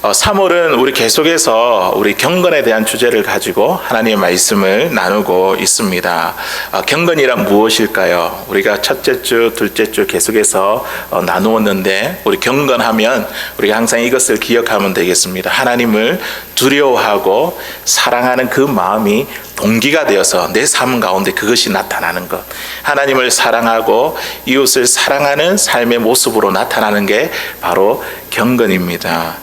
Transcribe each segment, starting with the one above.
3월은 우리 계속해서 우리 경건에 대한 주제를 가지고 하나님의 말씀을 나누고 있습니다. 경건이란 무엇일까요? 우리가 첫째 주, 둘째 주 계속해서 나누었는데 우리 경건하면 우리가 항상 이것을 기억하면 되겠습니다. 하나님을 두려워하고 사랑하는 그 마음이 동기가 되어서 내 삶 가운데 그것이 나타나는 것. 하나님을 사랑하고 이웃을 사랑하는 삶의 모습으로 나타나는 게 바로 경건입니다.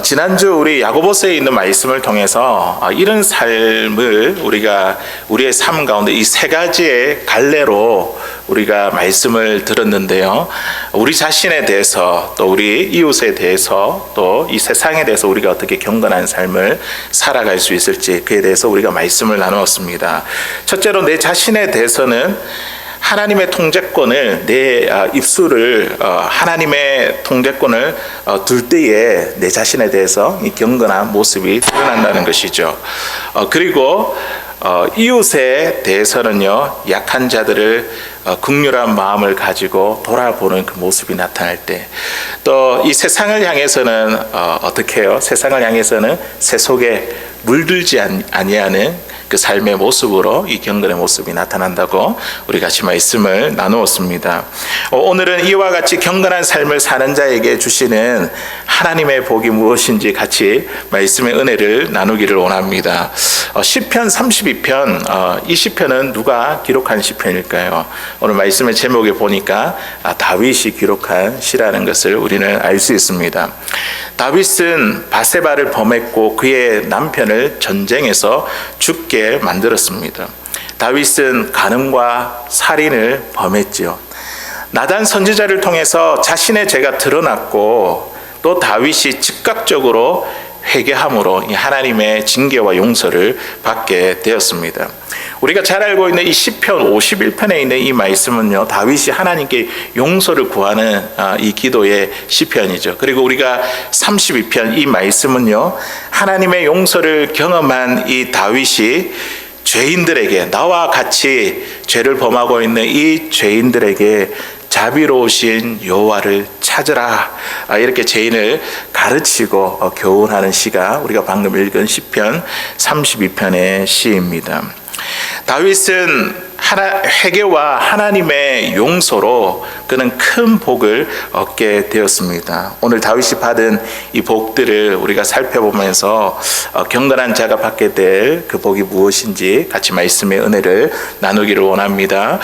지난주 우리 야고보서에 있는 말씀을 통해서 이런 삶을 우리가 우리의 삶 가운데 이 세 가지의 갈래로 우리가 말씀을 들었는데요. 우리 자신에 대해서 또 우리 이웃에 대해서 또 이 세상에 대해서 우리가 어떻게 경건한 삶을 살아갈 수 있을지 그에 대해서 우리가 말씀을 나누었습니다. 첫째로 내 자신에 대해서는 하나님의 통제권을 내 입술을 하나님의 통제권을 둘 때에 내 자신에 대해서 이 경건한 모습이 드러난다는 것이죠. 그리고 이웃에 대해서는요, 약한 자들을 긍휼한 마음을 가지고 돌아보는 그 모습이 나타날 때, 또 이 세상을 향해서는 어떻게 해요? 세상을 향해서는 새 속에 물들지 아니하는 그 삶의 모습으로 이 경건의 모습이 나타난다고 우리 같이 말씀을 나누었습니다. 오늘은 이와 같이 경건한 삶을 사는 자에게 주시는 하나님의 복이 무엇인지 같이 말씀의 은혜를 나누기를 원합니다. 시편 32편, 이 시편은 누가 기록한 시편일까요? 오늘 말씀의 제목에 보니까 다윗이 기록한 시라는 것을 우리는 알 수 있습니다. 다윗은 바세바를 범했고 그의 남편을 전쟁에서 죽게 만들었습니다. 다윗은 간음과 살인을 범했지요. 나단 선지자를 통해서 자신의 죄가 드러났고 또 다윗이 즉각적으로 회개함으로 하나님의 징계와 용서를 받게 되었습니다. 우리가 잘 알고 있는 이 시편 51편에 있는 이 말씀은요, 다윗이 하나님께 용서를 구하는 이 기도의 시편이죠. 그리고 우리가 32편 이 말씀은요, 하나님의 용서를 경험한 이 다윗이 죄인들에게, 나와 같이 죄를 범하고 있는 이 죄인들에게 자비로우신 여호와를 찾으라, 이렇게 죄인을 가르치고 교훈하는 시가 우리가 방금 읽은 시편 32편의 시입니다. 다윗은 회개와 하나님의 용서로 그는 큰 복을 얻게 되었습니다. 오늘 다윗이 받은 이 복들을 우리가 살펴보면서 경건한 자가 받게 될 그 복이 무엇인지 같이 말씀의 은혜를 나누기를 원합니다.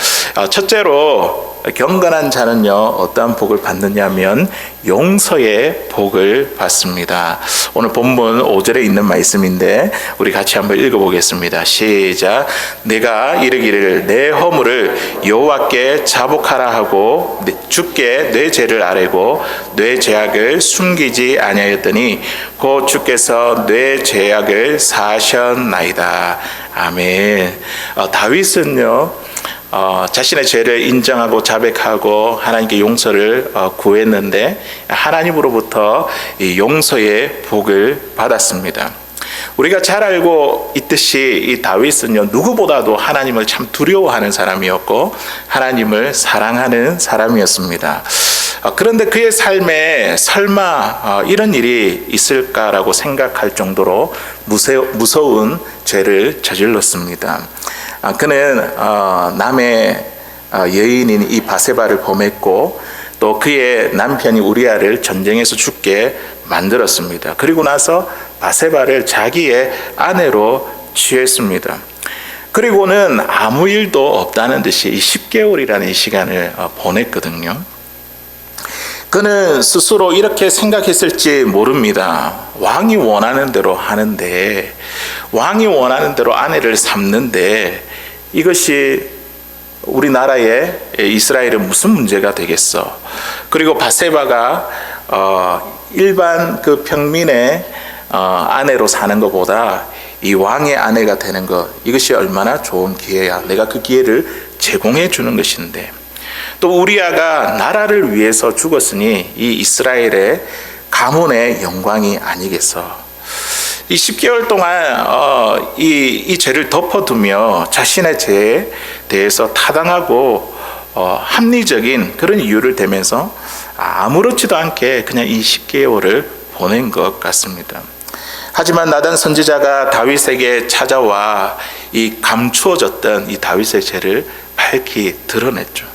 첫째로 경건한 자는요, 어떠한 복을 받느냐면 용서의 복을 받습니다. 오늘 본문 5절에 있는 말씀인데 우리 같이 한번 읽어보겠습니다. 시작. 내가 이르기를 내 허물을 여호와께 자복하라 하고 주께 내 죄를 아뢰고 내 죄악을 숨기지 아니하였더니 곧 주께서 내 죄악을 사하셨나이다. 아멘. 다윗은요, 자신의 죄를 인정하고 자백하고 하나님께 용서를 구했는데 하나님으로부터 이 용서의 복을 받았습니다. 우리가 잘 알고 있듯이 이 다윗은요, 누구보다도 하나님을 참 두려워하는 사람이었고 하나님을 사랑하는 사람이었습니다. 그런데 그의 삶에 설마 이런 일이 있을까라고 생각할 정도로 무서운 죄를 저질렀습니다. 그는 남의 여인인 이 바세바를 범했고 또 그의 남편이 우리아를 전쟁에서 죽게 만들었습니다. 그리고 나서 바세바를 자기의 아내로 취했습니다. 그리고는 아무 일도 없다는 듯이 이 10개월이라는 이 시간을 보냈거든요. 그는 스스로 이렇게 생각했을지 모릅니다. 왕이 원하는 대로 하는데, 왕이 원하는 대로 아내를 삼는데 이것이 우리나라의 이스라엘에 무슨 문제가 되겠어. 그리고 바세바가 일반 그 평민의 아내로 사는 것보다 이 왕의 아내가 되는 것, 이것이 얼마나 좋은 기회야. 내가 그 기회를 제공해 주는 것인데, 또 우리아가 나라를 위해서 죽었으니 이 이스라엘의 가문의 영광이 아니겠어. 이 10개월 동안 이 죄를 덮어두며 자신의 죄에 대해서 타당하고 합리적인 그런 이유를 대면서 아무렇지도 않게 그냥 이 10개월을 보낸 것 같습니다. 하지만 나단 선지자가 다윗에게 찾아와 이 감추어졌던 이 다윗의 죄를 밝히 드러냈죠.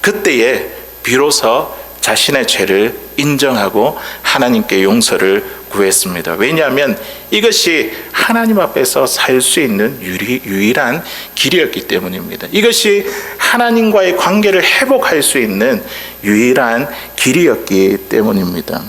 그때에 비로소 자신의 죄를 인정하고 하나님께 용서를 구했습니다. 왜냐하면 이것이 하나님 앞에서 살 수 있는 유일한 길이었기 때문입니다. 이것이 하나님과의 관계를 회복할 수 있는 유일한 길이었기 때문입니다.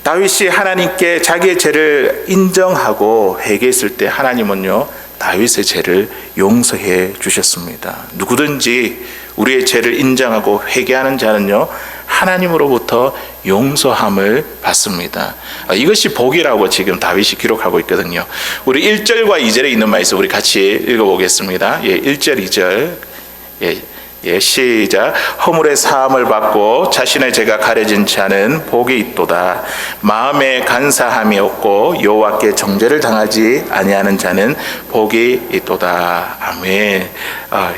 다윗이 하나님께 자기의 죄를 인정하고 회개했을 때 하나님은요, 다윗의 죄를 용서해 주셨습니다. 누구든지 우리의 죄를 인정하고 회개하는 자는요, 하나님으로부터 용서함을 받습니다. 이것이 복이라고 지금 다윗이 기록하고 있거든요. 우리 1절과 2절에 있는 말씀 우리 같이 읽어보겠습니다. 1절, 2절. 시작. 허물의 사함을 받고 자신의 죄가 가려진 자는 복이 있도다. 마음에 간사함이 없고 여호와께 정죄를 당하지 아니하는 자는 복이 있도다. 아멘.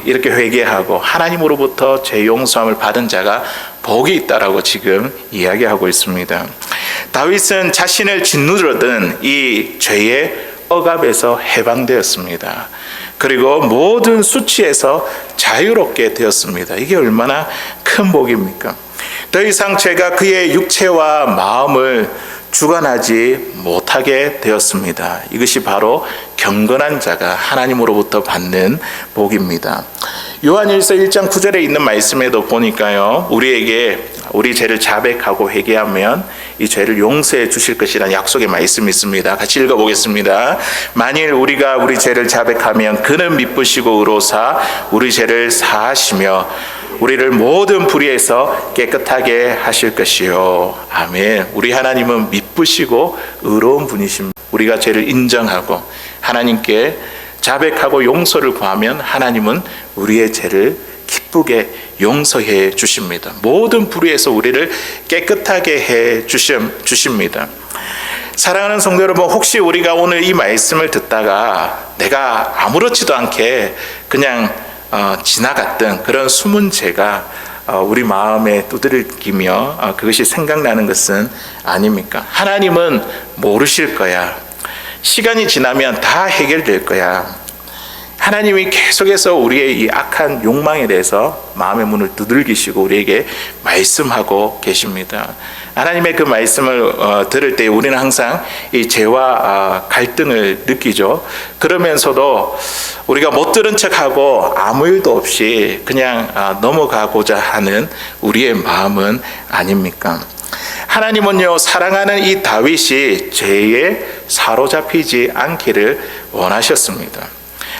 이렇게 회개하고 하나님으로부터 죄 용서함을 받은 자가 복이 있다라고 지금 이야기하고 있습니다. 다윗은 자신을 짓누르던 이 죄의 억압에서 해방되었습니다. 그리고 모든 수치에서 자유롭게 되었습니다. 이게 얼마나 큰 복입니까? 더 이상 죄가 그의 육체와 마음을 주관하지 못하게 되었습니다. 이것이 바로 경건한 자가 하나님으로부터 받는 복입니다. 요한일서 1장 9절에 있는 말씀에도 보니까요, 우리에게 우리 죄를 자백하고 회개하면 이 죄를 용서해 주실 것이라는 약속의 말씀이 있습니다. 같이 읽어보겠습니다. 만일 우리가 우리 죄를 자백하면 그는 미쁘시고 의로사 우리 죄를 사하시며 우리를 모든 불의에서 깨끗하게 하실 것이요. 아멘. 우리 하나님은 미쁘시고 의로운 분이십니다. 우리가 죄를 인정하고 하나님께 자백하고 용서를 구하면 하나님은 우리의 죄를 기쁘게 용서해 주십니다. 모든 불의에서 우리를 깨끗하게 해 주십니다. 사랑하는 성도 여러분, 혹시 우리가 오늘 이 말씀을 듣다가 내가 아무렇지도 않게 그냥 지나갔던 그런 숨은 죄가 우리 마음에 두드러기며 그것이 생각나는 것은 아닙니까? 하나님은 모르실 거야. 시간이 지나면 다 해결될 거야. 하나님이 계속해서 우리의 이 악한 욕망에 대해서 마음의 문을 두들기시고 우리에게 말씀하고 계십니다. 하나님의 그 말씀을 들을 때 우리는 항상 이 죄와 갈등을 느끼죠. 그러면서도 우리가 못 들은 척하고 아무 일도 없이 그냥 넘어가고자 하는 우리의 마음은 아닙니까? 하나님은요, 사랑하는 이 다윗이 죄에 사로잡히지 않기를 원하셨습니다.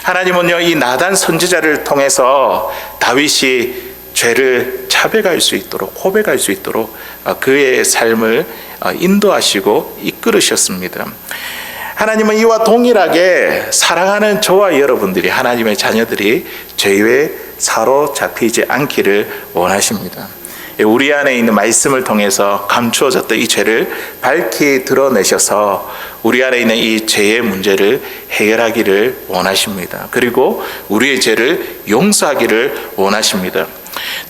하나님은요, 이 나단 선지자를 통해서 다윗이 죄를 자백할 수 있도록, 고백할 수 있도록 그의 삶을 인도하시고 이끌으셨습니다. 하나님은 이와 동일하게 사랑하는 저와 여러분들이, 하나님의 자녀들이 죄에 사로잡히지 않기를 원하십니다. 우리 안에 있는 말씀을 통해서 감추어졌던 이 죄를 밝히 드러내셔서 우리 안에 있는 이 죄의 문제를 해결하기를 원하십니다. 그리고 우리의 죄를 용서하기를 원하십니다.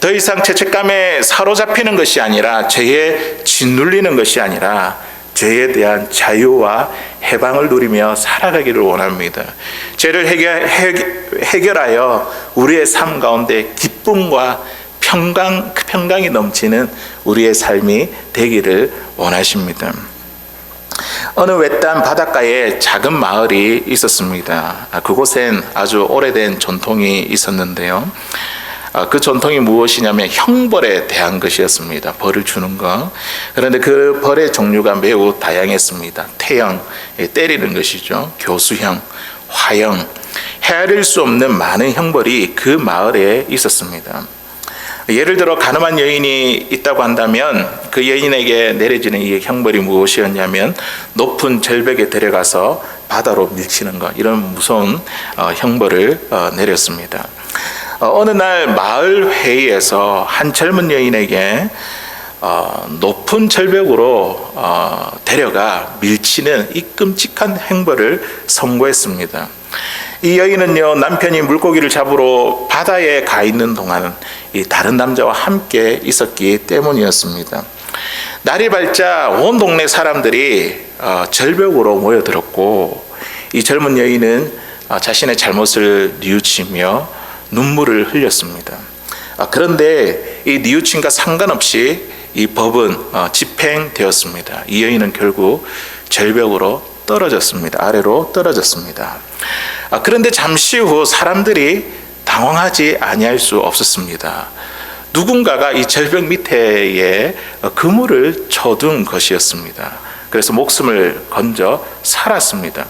더 이상 죄책감에 사로잡히는 것이 아니라, 죄에 짓눌리는 것이 아니라 죄에 대한 자유와 해방을 누리며 살아가기를 원합니다. 죄를 해결하여 우리의 삶 가운데 기쁨과 평강이 넘치는 우리의 삶이 되기를 원하십니다. 어느 외딴 바닷가에 작은 마을이 있었습니다. 그곳엔 아주 오래된 전통이 있었는데요. 그 전통이 무엇이냐면 형벌에 대한 것이었습니다. 벌을 주는 것. 그런데 그 벌의 종류가 매우 다양했습니다. 태형, 때리는 것이죠. 교수형, 화형, 헤아릴 수 없는 많은 형벌이 그 마을에 있었습니다. 예를 들어 가늠한 여인이 있다고 한다면 그 여인에게 내려지는 이 형벌이 무엇이었냐면 높은 절벽에 데려가서 바다로 밀치는 것, 이런 무서운 형벌을 내렸습니다. 어느 날 마을 회의에서 한 젊은 여인에게 높은 절벽으로 데려가 밀치는 이 끔찍한 행벌을 선고했습니다. 이 여인은요, 남편이 물고기를 잡으러 바다에 가 있는 동안은 이 다른 남자와 함께 있었기 때문이었습니다. 날이 밝자 온 동네 사람들이 절벽으로 모여들었고, 이 젊은 여인은 자신의 잘못을 뉘우치며 눈물을 흘렸습니다. 그런데 이 뉘우침과 상관없이 이 법은 집행되었습니다. 이 여인은 결국 절벽으로 떨어졌습니다. 아래로 떨어졌습니다. 그런데 잠시 후 사람들이 당황하지 아니할 수 없었습니다. 누군가가 이 절벽 밑에 그물을 쳐둔 것이었습니다. 그래서 목숨을 건져 살았습니다.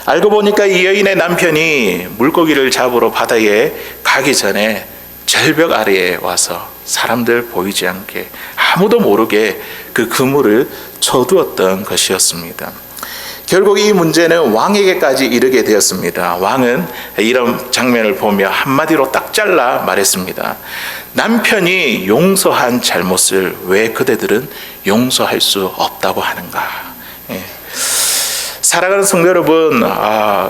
알고 보니까 이 여인의 남편이 물고기를 잡으러 바다에 가기 전에 절벽 아래에 와서 사람들 보이지 않게 아무도 모르게 그 그물을 쳐두었던 것이었습니다. 결국 이 문제는 왕에게까지 이르게 되었습니다. 왕은 이런 장면을 보며 한마디로 딱 잘라 말했습니다. 남편이 용서한 잘못을 왜 그대들은 용서할 수 없다고 하는가? 사랑하는 성도 여러분,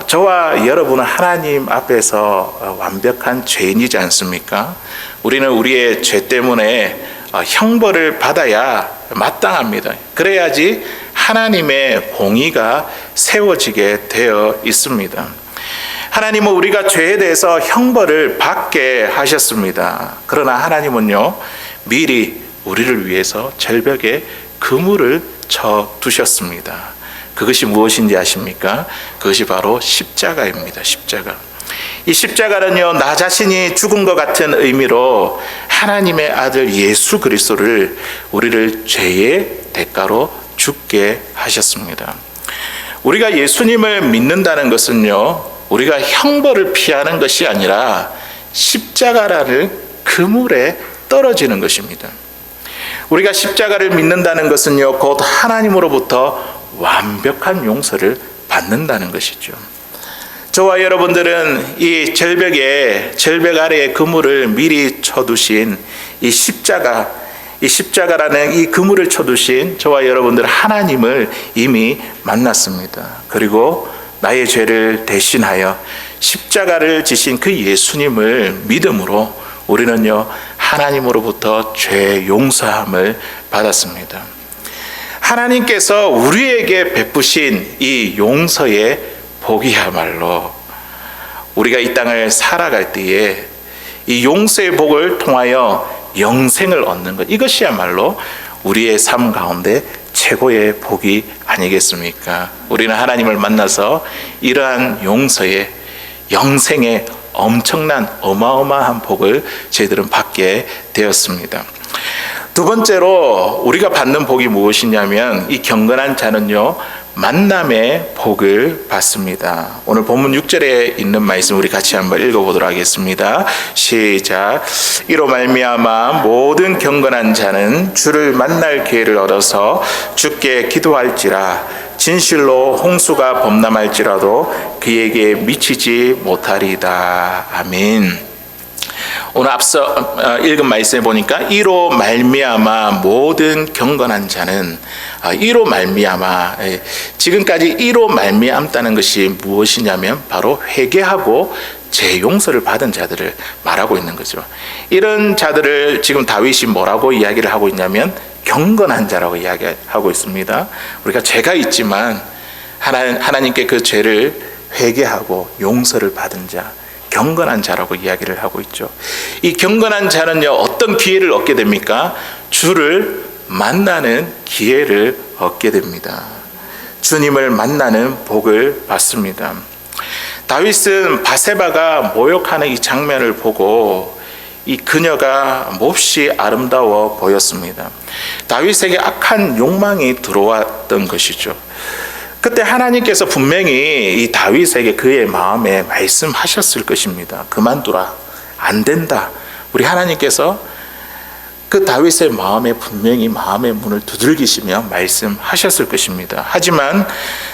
저와 여러분은 하나님 앞에서 완벽한 죄인이지 않습니까? 우리는 우리의 죄 때문에 형벌을 받아야 마땅합니다. 그래야지 하나님의 공의가 세워지게 되어 있습니다. 하나님은 우리가 죄에 대해서 형벌을 받게 하셨습니다. 그러나 하나님은요, 미리 우리를 위해서 절벽에 그물을 쳐 두셨습니다. 그것이 무엇인지 아십니까? 그것이 바로 십자가입니다. 십자가. 이 십자가는요, 나 자신이 죽은 것 같은 의미로 하나님의 아들 예수 그리스도를 우리를 죄의 대가로 죽게 하셨습니다. 우리가 예수님을 믿는다는 것은요, 우리가 형벌을 피하는 것이 아니라 십자가라는 그물에 떨어지는 것입니다. 우리가 십자가를 믿는다는 것은요, 곧 하나님으로부터 완벽한 용서를 받는다는 것이죠. 저와 여러분들은 이 절벽 아래에 그물을 미리 쳐두신 이 십자가라는 이 그물을 쳐두신 저와 여러분들 하나님을 이미 만났습니다. 그리고 나의 죄를 대신하여 십자가를 지신 그 예수님을 믿음으로 우리는요, 하나님으로부터 죄 용서함을 받았습니다. 하나님께서 우리에게 베푸신 이 용서의 복이야말로 우리가 이 땅을 살아갈 때에 이 용서의 복을 통하여 영생을 얻는 것, 이것이야말로 우리의 삶 가운데 최고의 복이 아니겠습니까? 우리는 하나님을 만나서 이러한 용서의 영생의 엄청난 어마어마한 복을 저희들은 받게 되었습니다. 두 번째로 우리가 받는 복이 무엇이냐면, 이 경건한 자는요, 만남의 복을 받습니다. 오늘 본문 6절에 있는 말씀 우리 같이 한번 읽어보도록 하겠습니다. 시작. 이로 말미암아 모든 경건한 자는 주를 만날 기회를 얻어서 주께 기도할지라. 진실로 홍수가 범람할지라도 그에게 미치지 못하리이다. 아멘. 오늘 앞서 읽은 말씀에 보니까 이로 말미암아 모든 경건한 자는, 이로 말미암아, 지금까지 이로 말미암다는 것이 무엇이냐면 바로 회개하고 죄 용서를 받은 자들을 말하고 있는 거죠. 이런 자들을 지금 다윗이 뭐라고 이야기를 하고 있냐면 경건한 자라고 이야기하고 있습니다. 우리가 죄가 있지만 하나님께 그 죄를 회개하고 용서를 받은 자, 경건한 자라고 이야기를 하고 있죠. 이 경건한 자는요, 어떤 기회를 얻게 됩니까? 주를 만나는 기회를 얻게 됩니다. 주님을 만나는 복을 받습니다. 다윗은 바세바가 모욕하는 이 장면을 보고 이 그녀가 몹시 아름다워 보였습니다. 다윗에게 악한 욕망이 들어왔던 것이죠. 그때 하나님께서 분명히 이 다윗에게 그의 마음에 말씀하셨을 것입니다. 그만두라. 안 된다. 우리 하나님께서 그 다윗의 마음에 분명히 마음의 문을 두들기시며 말씀하셨을 것입니다. 하지만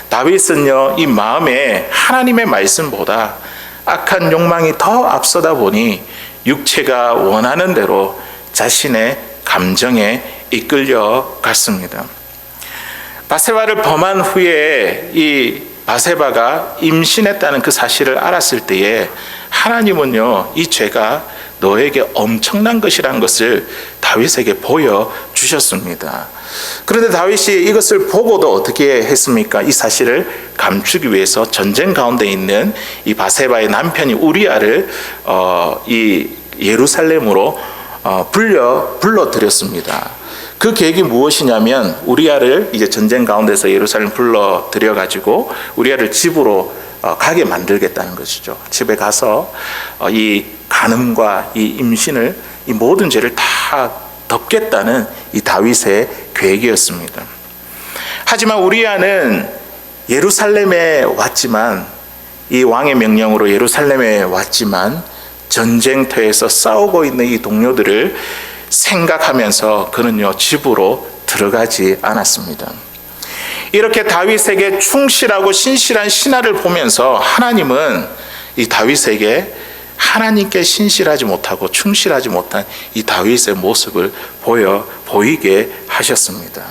다윗은요, 이 마음에 하나님의 말씀보다 악한 욕망이 더 앞서다 보니 육체가 원하는 대로 자신의 감정에 이끌려 갔습니다. 바세바를 범한 후에 이 바세바가 임신했다는 그 사실을 알았을 때에 하나님은요, 이 죄가 너에게 엄청난 것이라는 것을 다윗에게 보여주셨습니다. 그런데 다윗이 이것을 보고도 어떻게 했습니까? 이 사실을 감추기 위해서 전쟁 가운데 있는 이 바세바의 남편이 우리아를 이 예루살렘으로 불러들였습니다. 그 계획이 무엇이냐면 우리아를 이제 전쟁 가운데서 예루살렘 불러들여 가지고 우리아를 집으로 가게 만들겠다는 것이죠. 집에 가서 이 간음과 이 임신을, 이 모든 죄를 다 덮겠다는 이 다윗의 계획이었습니다. 하지만 우리아는 예루살렘에 왔지만, 이 왕의 명령으로 예루살렘에 왔지만 전쟁터에서 싸우고 있는 이 동료들을 생각하면서 그는요, 집으로 들어가지 않았습니다. 이렇게 다윗에게 충실하고 신실한 신하를 보면서 하나님은 이 다윗에게 하나님께 신실하지 못하고 충실하지 못한 이 다윗의 모습을 보이게 하셨습니다.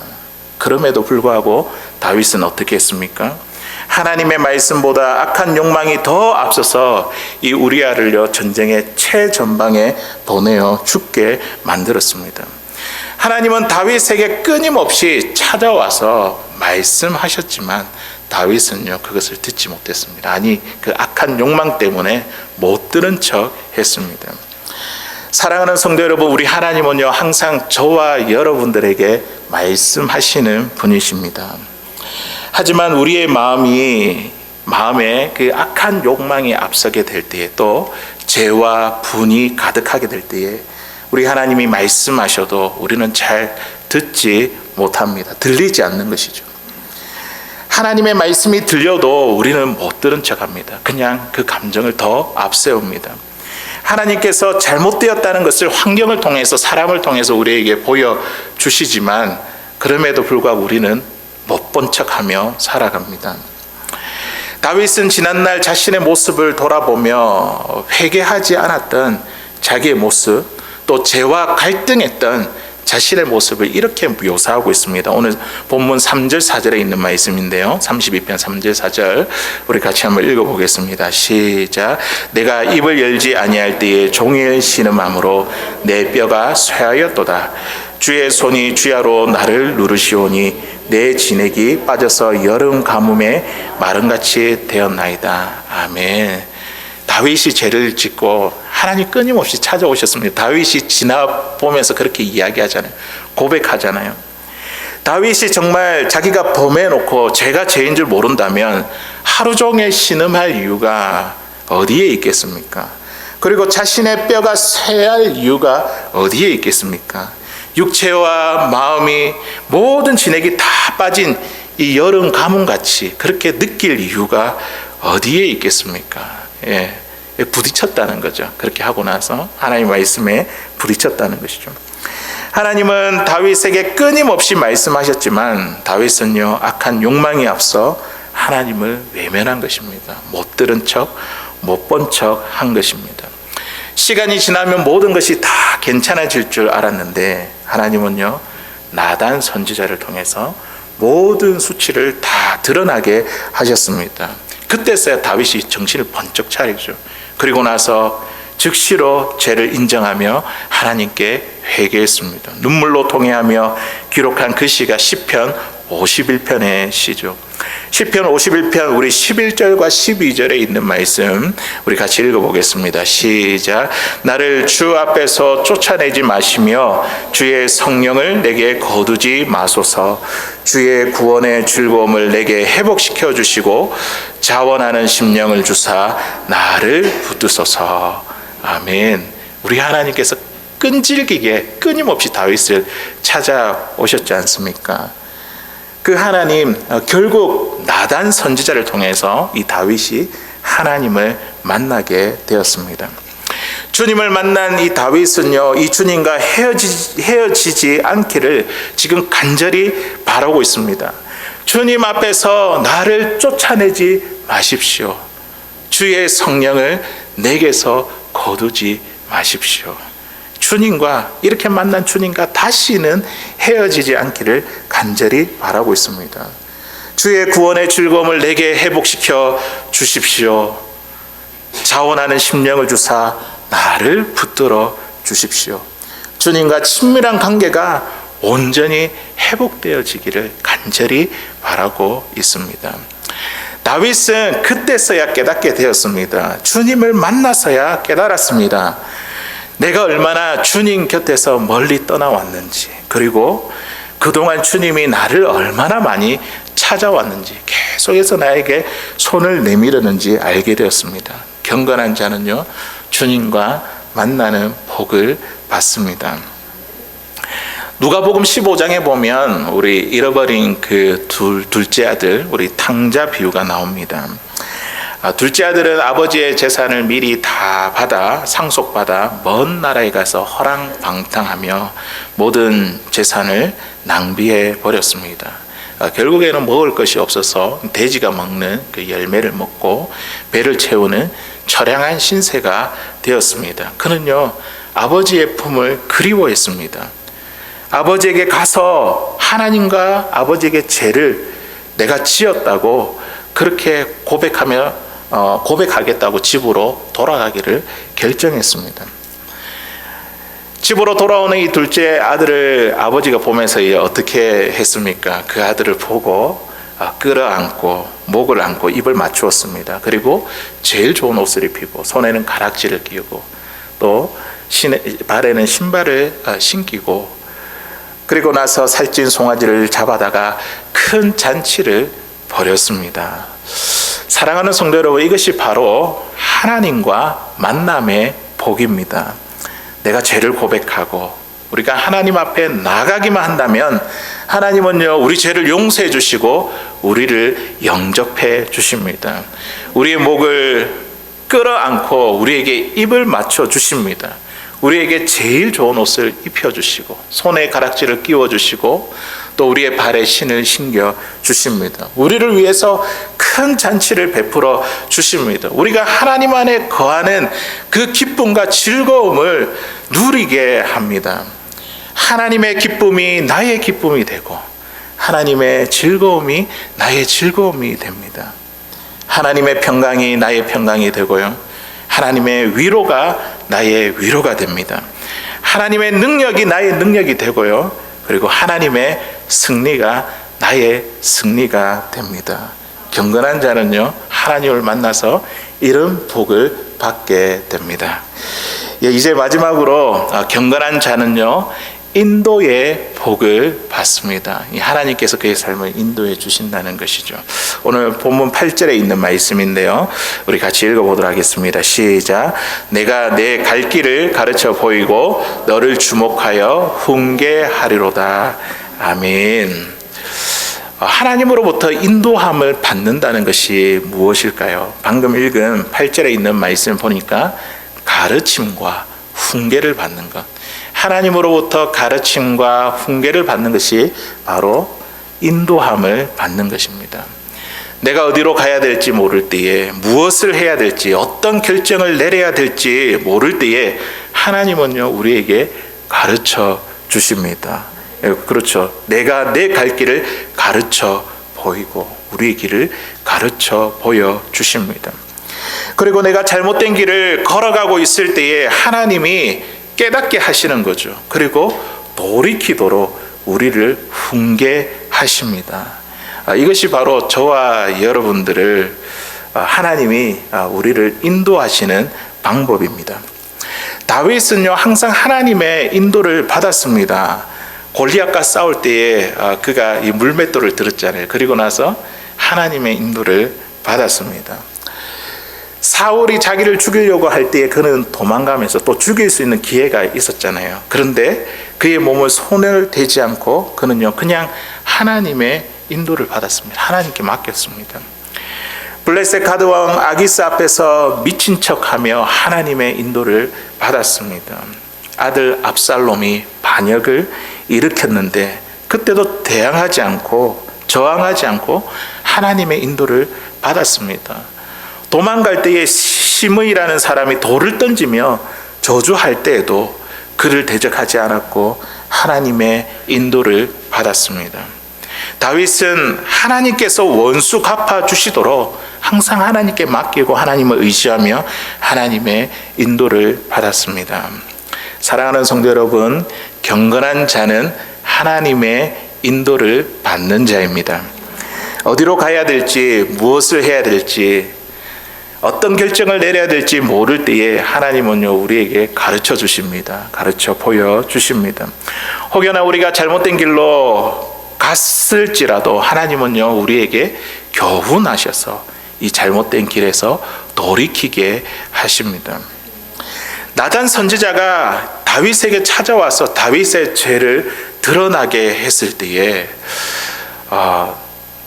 그럼에도 불구하고 다윗은 어떻게 했습니까? 하나님의 말씀보다 악한 욕망이 더 앞서서 이 우리아를요, 전쟁의 최전방에 보내어 죽게 만들었습니다. 하나님은 다윗에게 끊임없이 찾아와서 말씀하셨지만 다윗은요, 그것을 듣지 못했습니다. 아니, 그 악한 욕망 때문에 못 들은 척 했습니다. 사랑하는 성도 여러분, 우리 하나님은요, 항상 저와 여러분들에게 말씀하시는 분이십니다. 하지만 우리의 마음에 그 악한 욕망이 앞서게 될 때에, 또 죄와 분이 가득하게 될 때에 우리 하나님이 말씀하셔도 우리는 잘 듣지 못합니다. 들리지 않는 것이죠. 하나님의 말씀이 들려도 우리는 못 들은 척합니다. 그냥 그 감정을 더 앞세웁니다. 하나님께서 잘못되었다는 것을 환경을 통해서, 사람을 통해서 우리에게 보여주시지만 그럼에도 불구하고 우리는 못 본 척하며 살아갑니다. 다윗은 지난날 자신의 모습을 돌아보며 회개하지 않았던 자기의 모습, 또 죄와 갈등했던 자신의 모습을 이렇게 묘사하고 있습니다. 오늘 본문 3절 4절에 있는 말씀인데요, 32편 3절 4절 우리 같이 한번 읽어보겠습니다. 시작. 내가 입을 열지 아니할 때에 종일 신음함으로 내 뼈가 쇠하였도다. 주의 손이 주야로 나를 누르시오니 내 진액이 빠져서 여름 가뭄에 마름같이 되었나이다. 아멘. 다윗이 죄를 짓고 하나님 끊임없이 찾아오셨습니다. 다윗이 지나보면서 그렇게 이야기하잖아요. 고백하잖아요. 다윗이 정말 자기가 범해놓고 죄가 죄인 줄 모른다면 하루 종일 신음할 이유가 어디에 있겠습니까? 그리고 자신의 뼈가 쇠할 이유가 어디에 있겠습니까? 육체와 마음이 모든 진액이 다 빠진 이 여름 가뭄같이 그렇게 느낄 이유가 어디에 있겠습니까? 부딪혔다는 거죠. 그렇게 하고 나서 하나님 말씀에 부딪혔다는 것이죠. 하나님은 다윗에게 끊임없이 말씀하셨지만 다윗은요, 악한 욕망이 앞서 하나님을 외면한 것입니다. 못 들은 척, 못 본 척 한 것입니다. 시간이 지나면 모든 것이 다 괜찮아질 줄 알았는데 하나님은요, 나단 선지자를 통해서 모든 수치를 다 드러나게 하셨습니다. 그때서야 다윗이 정신을 번쩍 차리죠. 그리고 나서 즉시로 죄를 인정하며 하나님께 회개했습니다. 눈물로 통회하며 기록한 그 시가 시편 51편의 시죠. 시편 51편 우리 11절과 12절에 있는 말씀 우리 같이 읽어보겠습니다. 시작. 나를 주 앞에서 쫓아내지 마시며 주의 성령을 내게 거두지 마소서. 주의 구원의 즐거움을 내게 회복시켜 주시고 자원하는 심령을 주사 나를 붙드소서. 아멘. 우리 하나님께서 끈질기게 끊임없이 다윗을 찾아오셨지 않습니까? 그 하나님, 결국 나단 선지자를 통해서 이 다윗이 하나님을 만나게 되었습니다. 주님을 만난 이 다윗은요, 이 주님과 헤어지지 않기를 지금 간절히 바라고 있습니다. 주님 앞에서 나를 쫓아내지 마십시오. 주의 성령을 내게서 거두지 마십시오. 주님과, 이렇게 만난 주님과 다시는 헤어지지 않기를 간절히 바라고 있습니다. 주의 구원의 즐거움을 내게 회복시켜 주십시오. 자원하는 심령을 주사 나를 붙들어 주십시오. 주님과 친밀한 관계가 온전히 회복되어지기를 간절히 바라고 있습니다. 다윗은 그때서야 깨닫게 되었습니다. 주님을 만나서야 깨달았습니다. 내가 얼마나 주님 곁에서 멀리 떠나왔는지, 그리고 그동안 주님이 나를 얼마나 많이 찾아왔는지, 계속해서 나에게 손을 내밀었는지 알게 되었습니다. 경건한 자는요, 주님과 만나는 복을 받습니다. 누가복음 15장에 보면 우리 잃어버린 그 둘째 아들, 우리 탕자 비유가 나옵니다. 둘째 아들은 아버지의 재산을 미리 다 받아 상속받아 먼 나라에 가서 허랑방탕하며 모든 재산을 낭비해 버렸습니다. 결국에는 먹을 것이 없어서 돼지가 먹는 그 열매를 먹고 배를 채우는 처량한 신세가 되었습니다. 그는요, 아버지의 품을 그리워했습니다. 아버지에게 가서 하나님과 아버지에게 죄를 내가 지었다고 그렇게 고백하겠다고 집으로 돌아가기를 결정했습니다. 집으로 돌아오는 이 둘째 아들을 아버지가 보면서 어떻게 했습니까? 그 아들을 보고 끌어안고 목을 안고 입을 맞추었습니다. 그리고 제일 좋은 옷을 입히고 손에는 가락지를 끼우고 또 발에는 신발을 신기고, 그리고 나서 살찐 송아지를 잡아다가 큰 잔치를 벌였습니다. 사랑하는 성도 여러분, 이것이 바로 하나님과 만남의 복입니다. 내가 죄를 고백하고 우리가 하나님 앞에 나가기만 한다면 하나님은요, 우리 죄를 용서해 주시고 우리를 영접해 주십니다. 우리의 목을 끌어안고 우리에게 입을 맞춰 주십니다. 우리에게 제일 좋은 옷을 입혀주시고 손에 가락지를 끼워주시고 또 우리의 발에 신을 신겨 주십니다. 우리를 위해서 큰 잔치를 베풀어 주십니다. 우리가 하나님 안에 거하는 그 기쁨과 즐거움을 누리게 합니다. 하나님의 기쁨이 나의 기쁨이 되고 하나님의 즐거움이 나의 즐거움이 됩니다. 하나님의 평강이 나의 평강이 되고요, 하나님의 위로가 나의 위로가 됩니다. 하나님의 능력이 나의 능력이 되고요, 그리고 하나님의 승리가 나의 승리가 됩니다. 경건한 자는요, 하나님을 만나서 이런 복을 받게 됩니다. 이제 마지막으로 경건한 자는요, 인도의 복을 받습니다. 하나님께서 그의 삶을 인도해 주신다는 것이죠. 오늘 본문 8절에 있는 말씀인데요, 우리 같이 읽어보도록 하겠습니다. 시작. 내가 내 갈 길을 가르쳐 보이고 너를 주목하여 훈계하리로다. 아멘. 하나님으로부터 인도함을 받는다는 것이 무엇일까요? 방금 읽은 8절에 있는 말씀 보니까 가르침과 훈계를 받는 것, 하나님으로부터 가르침과 훈계를 받는 것이 바로 인도함을 받는 것입니다. 내가 어디로 가야 될지 모를 때에, 무엇을 해야 될지, 어떤 결정을 내려야 될지 모를 때에 하나님은요, 우리에게 가르쳐 주십니다. 그렇죠. 내가 내 갈 길을 가르쳐 보이고 우리의 길을 가르쳐 보여 주십니다. 그리고 내가 잘못된 길을 걸어가고 있을 때에 하나님이 깨닫게 하시는 거죠. 그리고 돌이키도록 우리를 훈계하십니다. 이것이 바로 저와 여러분들을 하나님이 우리를 인도하시는 방법입니다. 다윗은요, 항상 하나님의 인도를 받았습니다. 골리앗과 싸울 때에 그가 이 물맷돌을 들었잖아요. 그리고 나서 하나님의 인도를 받았습니다. 사울이 자기를 죽이려고 할 때에 그는 도망가면서 또 죽일 수 있는 기회가 있었잖아요. 그런데 그의 몸을 손을 대지 않고 그는요, 그냥 하나님의 인도를 받았습니다. 하나님께 맡겼습니다. 블레셋 가드 왕 아기스 앞에서 미친 척하며 하나님의 인도를 받았습니다. 아들 압살롬이 반역을 일으켰는데 그때도 대항하지 않고 저항하지 않고 하나님의 인도를 받았습니다. 도망갈 때에 시므이라는 사람이 돌을 던지며 저주할 때에도 그를 대적하지 않았고 하나님의 인도를 받았습니다. 다윗은 하나님께서 원수 갚아 주시도록 항상 하나님께 맡기고 하나님을 의지하며 하나님의 인도를 받았습니다. 사랑하는 성도 여러분, 경건한 자는 하나님의 인도를 받는 자입니다. 어디로 가야 될지, 무엇을 해야 될지, 어떤 결정을 내려야 될지 모를 때에 하나님은요, 우리에게 가르쳐 주십니다. 가르쳐 보여 주십니다. 혹여나 우리가 잘못된 길로 갔을지라도 하나님은요, 우리에게 교훈하셔서 이 잘못된 길에서 돌이키게 하십니다. 나단 선지자가 다윗에게 찾아와서 다윗의 죄를 드러나게 했을 때에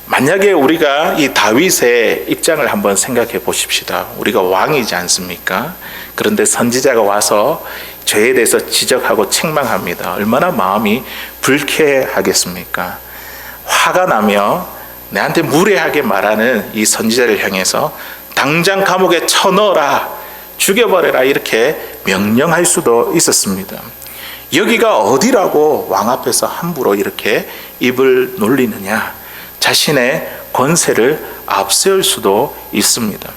만약에 우리가 이 다윗의 입장을 한번 생각해 보십시다. 우리가 왕이지 않습니까? 그런데 선지자가 와서 죄에 대해서 지적하고 책망합니다. 얼마나 마음이 불쾌하겠습니까? 화가 나며 내한테 무례하게 말하는 이 선지자를 향해서 당장 감옥에 쳐넣어라, 죽여버려라 이렇게 명령할 수도 있었습니다. 여기가 어디라고 왕 앞에서 함부로 이렇게 입을 놀리느냐, 자신의 권세를 앞세울 수도 있습니다.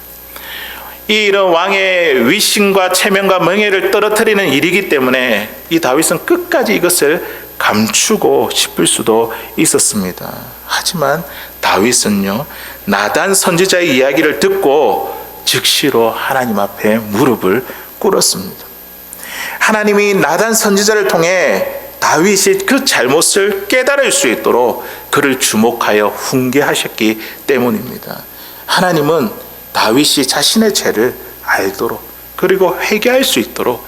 이런 왕의 위신과 체면과 명예를 떨어뜨리는 일이기 때문에 이 다윗은 끝까지 이것을 감추고 싶을 수도 있었습니다. 하지만 다윗은요, 나단 선지자의 이야기를 듣고 즉시로 하나님 앞에 무릎을 꿇었습니다. 하나님이 나단 선지자를 통해 다윗이 그 잘못을 깨달을 수 있도록 그를 주목하여 훈계하셨기 때문입니다. 하나님은 다윗이 자신의 죄를 알도록 그리고 회개할 수 있도록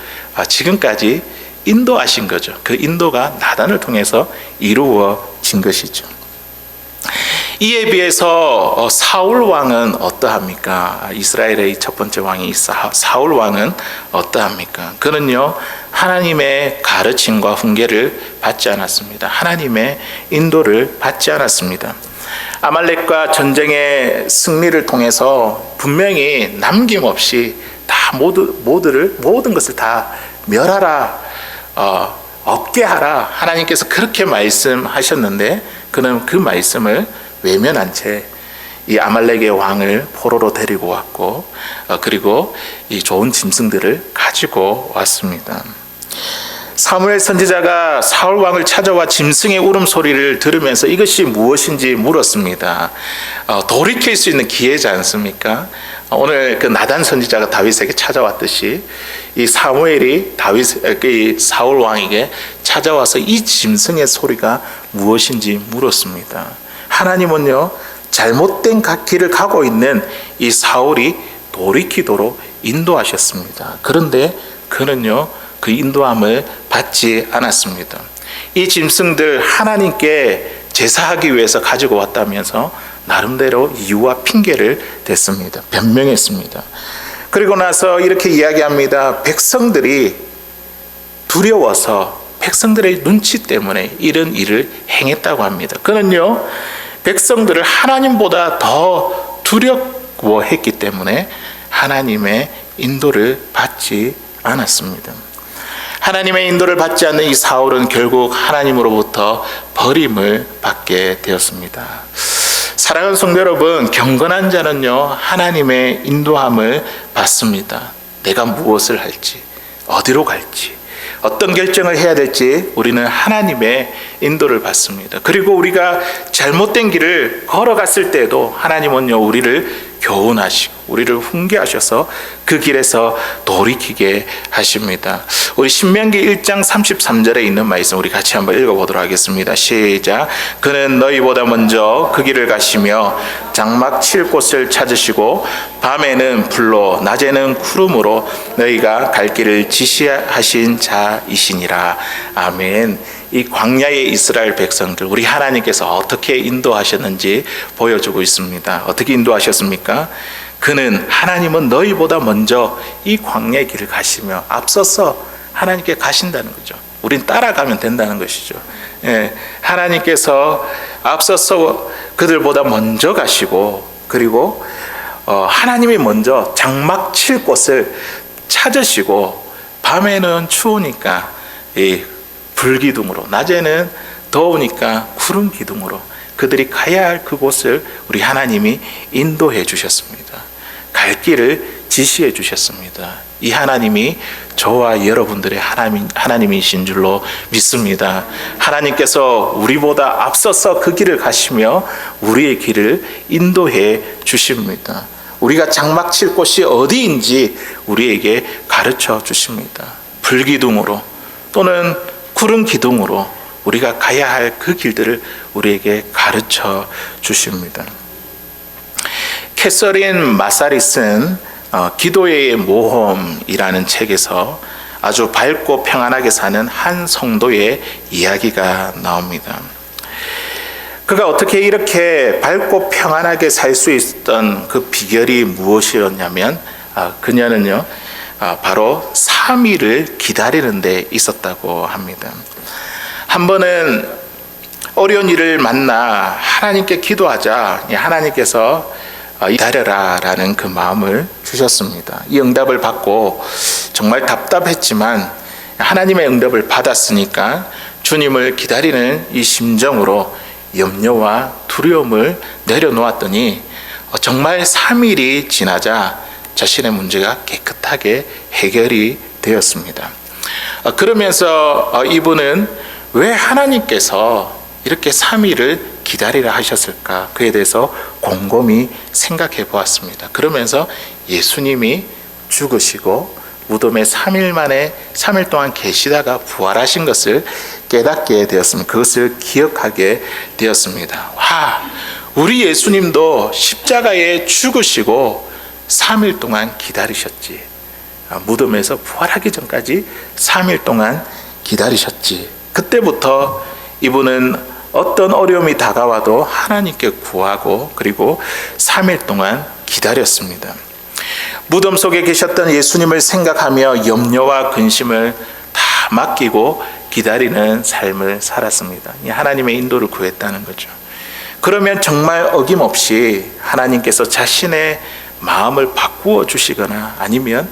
지금까지 인도하신 거죠. 그 인도가 나단을 통해서 이루어진 것이죠. 이에 비해서 사울 왕은 어떠합니까? 이스라엘의 첫 번째 왕이 사울 왕은 어떠합니까? 그는요, 하나님의 가르침과 훈계를 받지 않았습니다. 하나님의 인도를 받지 않았습니다. 아말렉과 전쟁의 승리를 통해서 분명히 남김없이 다 모든 것을 다 멸하라, 없게 하라, 하나님께서 그렇게 말씀하셨는데 그는 그 말씀을 외면한 채 이 아말렉의 왕을 포로로 데리고 왔고 그리고 이 좋은 짐승들을 가지고 왔습니다. 사무엘 선지자가 사울 왕을 찾아와 짐승의 울음소리를 들으면서 이것이 무엇인지 물었습니다. 돌이킬 수 있는 기회지 않습니까? 오늘 그 나단 선지자가 다윗에게 찾아왔듯이 이 사무엘이 이 사울 왕에게 찾아와서 이 짐승의 소리가 무엇인지 물었습니다. 하나님은요, 잘못된 길을 가고 있는 이 사울이 돌이키도록 인도하셨습니다. 그런데 그는요, 그 인도함을 받지 않았습니다. 이 짐승들 하나님께 제사하기 위해서 가지고 왔다면서 나름대로 이유와 핑계를 댔습니다. 변명했습니다. 그리고 나서 이렇게 이야기합니다. 백성들이 두려워서 백성들의 눈치 때문에 이런 일을 행했다고 합니다. 그는요, 백성들을 하나님보다 더 두려워했기 때문에 하나님의 인도를 받지 않았습니다. 하나님의 인도를 받지 않는 이 사울은 결국 하나님으로부터 버림을 받게 되었습니다. 사랑하는 성도 여러분, 경건한 자는요, 하나님의 인도함을 받습니다. 내가 무엇을 할지, 어디로 갈지, 어떤 결정을 해야 될지 우리는 하나님의 인도를 받습니다. 그리고 우리가 잘못된 길을 걸어갔을 때에도 하나님은요, 우리를 교훈하시고 우리를 훈계하셔서 그 길에서 돌이키게 하십니다. 우리 신명기 1장 33절에 있는 말씀 우리 같이 한번 읽어보도록 하겠습니다. 시작. 그는 너희보다 먼저 그 길을 가시며 장막 칠 곳을 찾으시고 밤에는 불로 낮에는 구름으로 너희가 갈 길을 지시하신 자이시니라. 아멘. 이 광야의 이스라엘 백성들, 우리 하나님께서 어떻게 인도하셨는지 보여주고 있습니다. 어떻게 인도하셨습니까? 하나님은 너희보다 먼저 이 광야의 길을 가시며 앞서서 하나님께 가신다는 거죠. 우린 따라가면 된다는 것이죠. 하나님께서 앞서서 그들보다 먼저 가시고 그리고 하나님이 먼저 장막 칠 곳을 찾으시고 밤에는 추우니까 이 불기둥으로, 낮에는 더우니까 구름 기둥으로 그들이 가야 할 그곳을 우리 하나님이 인도해 주셨습니다. 갈 길을 지시해 주셨습니다. 이 하나님이 저와 여러분들의 하나님이신 줄로 믿습니다. 하나님께서 우리보다 앞서서 그 길을 가시며 우리의 길을 인도해 주십니다. 우리가 장막 칠 곳이 어디인지 우리에게 가르쳐 주십니다. 불기둥으로 또는 구름 기둥으로 우리가 가야 할 그 길들을 우리에게 가르쳐 주십니다. 캐서린 마사리 쓴 기도의 모험이라는 책에서 아주 밝고 평안하게 사는 한 성도의 이야기가 나옵니다. 그가 어떻게 이렇게 밝고 평안하게 살 수 있었던 그 비결이 무엇이었냐면 그녀는요 바로 3일을 기다리는 데 있었다고 합니다. 한 번은 어려운 일을 만나 하나님께 기도하자 하나님께서 기다려라 라는 그 마음을 주셨습니다. 이 응답을 받고 정말 답답했지만 하나님의 응답을 받았으니까 주님을 기다리는 이 심정으로 염려와 두려움을 내려놓았더니 정말 3일이 지나자 자신의 문제가 깨끗하게 해결이 되었습니다. 그러면서 이분은 왜 하나님께서 이렇게 3일을 기다리라 하셨을까? 그에 대해서 곰곰이 생각해 보았습니다. 그러면서 예수님이 죽으시고 무덤에 3일 만에 3일 동안 계시다가 부활하신 것을 깨닫게 되었습니다. 그것을 기억하게 되었습니다. 우리 예수님도 십자가에 죽으시고 3일 동안 기다리셨지. 무덤에서 부활하기 전까지 3일 동안 기다리셨지. 그때부터 이분은 어떤 어려움이 다가와도 하나님께 구하고 그리고 3일 동안 기다렸습니다. 무덤 속에 계셨던 예수님을 생각하며 염려와 근심을 다 맡기고 기다리는 삶을 살았습니다. 하나님의 인도를 구했다는 거죠. 그러면 정말 어김없이 하나님께서 자신의 마음을 바꾸어 주시거나 아니면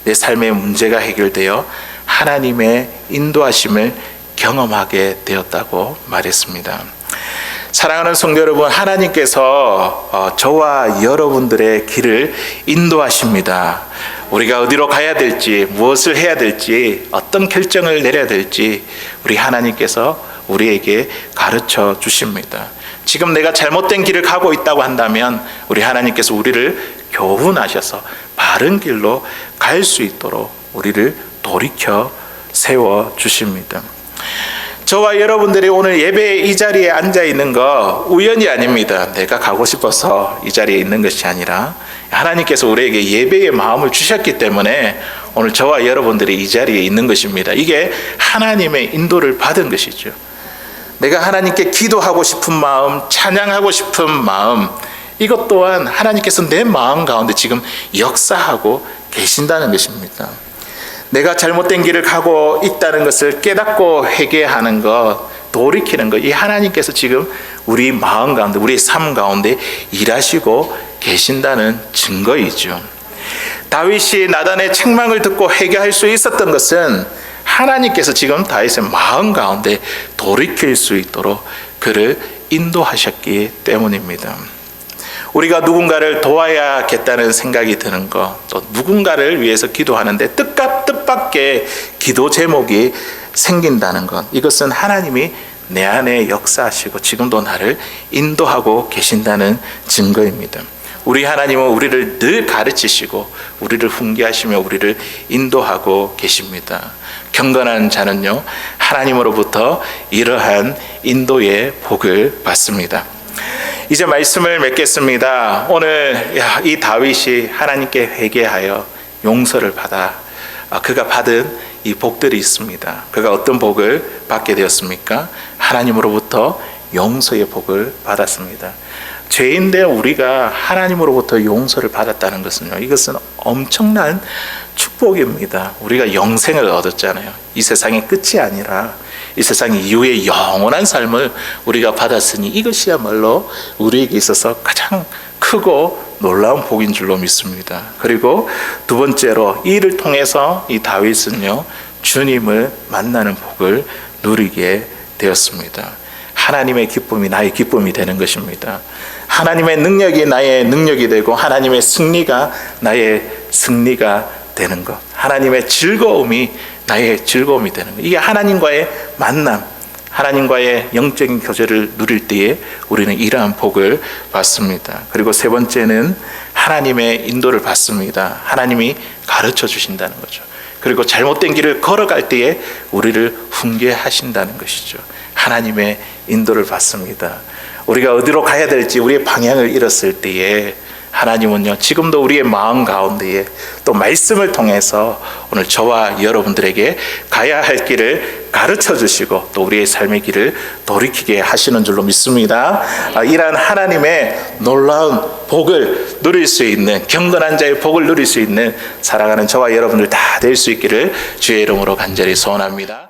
내 삶의 문제가 해결되어 하나님의 인도하심을 경험하게 되었다고 말했습니다. 사랑하는 성도 여러분, 하나님께서 저와 여러분들의 길을 인도하십니다. 우리가 어디로 가야 될지, 무엇을 해야 될지, 어떤 결정을 내려야 될지 우리 하나님께서 우리에게 가르쳐 주십니다. 지금 내가 잘못된 길을 가고 있다고 한다면 우리 하나님께서 우리를 교훈하셔서 바른 길로 갈 수 있도록 우리를 돌이켜 세워 주십니다. 저와 여러분들이 오늘 예배의 이 자리에 앉아 있는 거 우연이 아닙니다. 내가 가고 싶어서 이 자리에 있는 것이 아니라 하나님께서 우리에게 예배의 마음을 주셨기 때문에 오늘 저와 여러분들이 이 자리에 있는 것입니다. 이게 하나님의 인도를 받은 것이죠. 내가 하나님께 기도하고 싶은 마음, 찬양하고 싶은 마음, 이것 또한 하나님께서 내 마음 가운데 지금 역사하고 계신다는 것입니다. 내가 잘못된 길을 가고 있다는 것을 깨닫고 회개하는 것, 돌이키는 것, 이 하나님께서 지금 우리 마음 가운데, 우리 삶 가운데 일하시고 계신다는 증거이죠. 다윗이 나단의 책망을 듣고 회개할 수 있었던 것은 하나님께서 지금 다윗의 마음 가운데 돌이킬 수 있도록 그를 인도하셨기 때문입니다. 우리가 누군가를 도와야겠다는 생각이 드는 것, 또 누군가를 위해서 기도하는데 뜻밖의 기도 제목이 생긴다는 것, 이것은 하나님이 내 안에 역사하시고 지금도 나를 인도하고 계신다는 증거입니다. 우리 하나님은 우리를 늘 가르치시고 우리를 훈계하시며 우리를 인도하고 계십니다. 경건한 자는요, 하나님으로부터 이러한 인도의 복을 받습니다. 이제 말씀을 맺겠습니다. 오늘 이 다윗이 하나님께 회개하여 용서를 받아 그가 받은 이 복들이 있습니다. 그가 어떤 복을 받게 되었습니까? 하나님으로부터 용서의 복을 받았습니다. 죄인된 우리가 하나님으로부터 용서를 받았다는 것은요, 이것은 엄청난 축복입니다. 우리가 영생을 얻었잖아요. 이 세상의 끝이 아니라 이 세상 이후의 영원한 삶을 우리가 받았으니 이것이야말로 우리에게 있어서 가장 크고 놀라운 복인 줄로 믿습니다. 그리고 두 번째로 이 일을 통해서 이 다윗은요, 주님을 만나는 복을 누리게 되었습니다. 하나님의 기쁨이 나의 기쁨이 되는 것입니다. 하나님의 능력이 나의 능력이 되고 하나님의 승리가 나의 승리가 되는 것. 하나님의 즐거움이 나의 즐거움이 되는 것. 이게 하나님과의 만남, 하나님과의 영적인 교제를 누릴 때에 우리는 이러한 복을 받습니다. 그리고 세 번째는 하나님의 인도를 받습니다. 하나님이 가르쳐 주신다는 거죠. 그리고 잘못된 길을 걸어갈 때에 우리를 훈계하신다는 것이죠. 하나님의 인도를 받습니다. 우리가 어디로 가야 될지 우리의 방향을 잃었을 때에 하나님은요, 지금도 우리의 마음 가운데에 또 말씀을 통해서 오늘 저와 여러분들에게 가야 할 길을 가르쳐 주시고 또 우리의 삶의 길을 돌이키게 하시는 줄로 믿습니다. 이러한 하나님의 놀라운 복을 누릴 수 있는, 경건한 자의 복을 누릴 수 있는 살아가는 저와 여러분들 다 될 수 있기를 주의 이름으로 간절히 소원합니다.